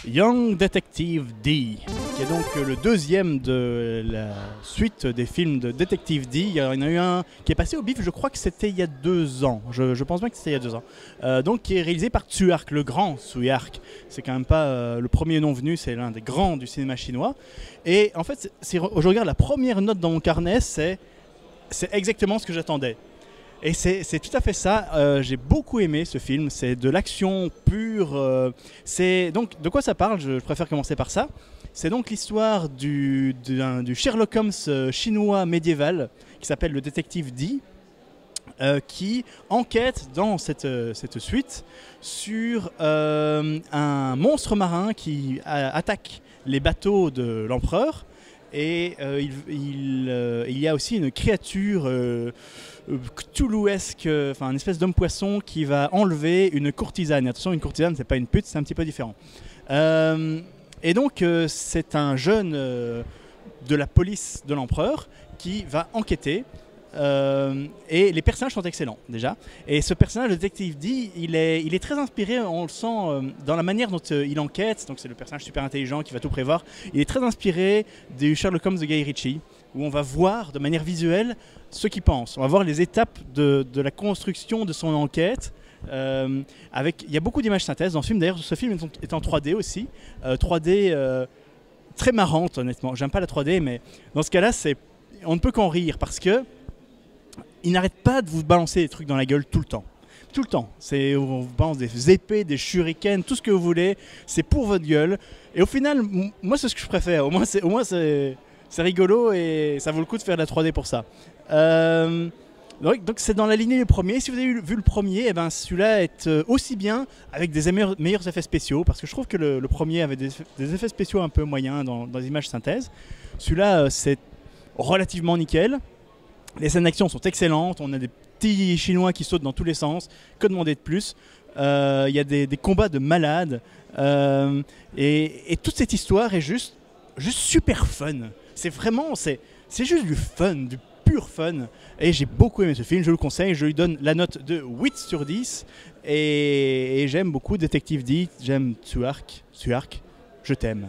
Young Detective D, qui est donc le deuxième de la suite des films de Detective D. Il y en a eu un qui est passé au bif, je crois que c'était il y a 2 ans. Je pense bien que c'était il y a 2 ans. Donc qui est réalisé par Tsui Hark, le grand Tsui Hark. C'est quand même pas le premier non venu, c'est l'un des grands du cinéma chinois. Et en fait, si je regarde la première note dans mon carnet, c'est exactement ce que j'attendais. Et c'est tout à fait ça. J'ai beaucoup aimé ce film. C'est de l'action pure. Donc, de quoi ça parle? Je préfère commencer par ça. C'est donc l'histoire du Sherlock Holmes chinois médiéval qui s'appelle le détective D, qui enquête dans cette suite sur un monstre marin qui attaque les bateaux de l'empereur. Et il y a aussi une créature cthulhuesque, enfin une espèce d'homme-poisson qui va enlever une courtisane. Attention, une courtisane, c'est pas une pute, c'est un petit peu différent. Et donc, c'est un jeune de la police de l'empereur qui va enquêter. Et les personnages sont excellents déjà. Et ce personnage, le détective D, il est très inspiré, on le sent dans la manière dont il enquête. Donc c'est le personnage super intelligent qui va tout prévoir. Il est très inspiré du Sherlock Holmes de Guy Ritchie, où on va voir de manière visuelle ce qu'il pense. On va voir les étapes de la construction de son enquête. Il y a beaucoup d'images synthèses dans ce film. D'ailleurs, ce film est en 3D aussi. 3D très marrante, honnêtement. J'aime pas la 3D, mais dans ce cas-là, on ne peut qu'en rire parce que il n'arrête pas de vous balancer des trucs dans la gueule tout le temps. Tout le temps. On vous balance des épées, des shurikens, tout ce que vous voulez. C'est pour votre gueule. Et au final, moi, c'est ce que je préfère. Au moins, c'est rigolo et ça vaut le coup de faire de la 3D pour ça. Donc, c'est dans la lignée du premier. Si vous avez vu le premier, eh ben, celui-là est aussi bien avec des meilleurs effets spéciaux. Parce que je trouve que le premier avait des effets spéciaux un peu moyens dans les images synthèse. Celui-là, c'est relativement nickel. Les scènes d'action sont excellentes, on a des petits chinois qui sautent dans tous les sens, que demander de plus. Il y a des combats de malades, et toute cette histoire est juste super fun. C'est juste du fun, du pur fun, et j'ai beaucoup aimé ce film, je le conseille, je lui donne la note de 8 sur 10, et j'aime beaucoup Detective D, j'aime Tsui Hark, je t'aime.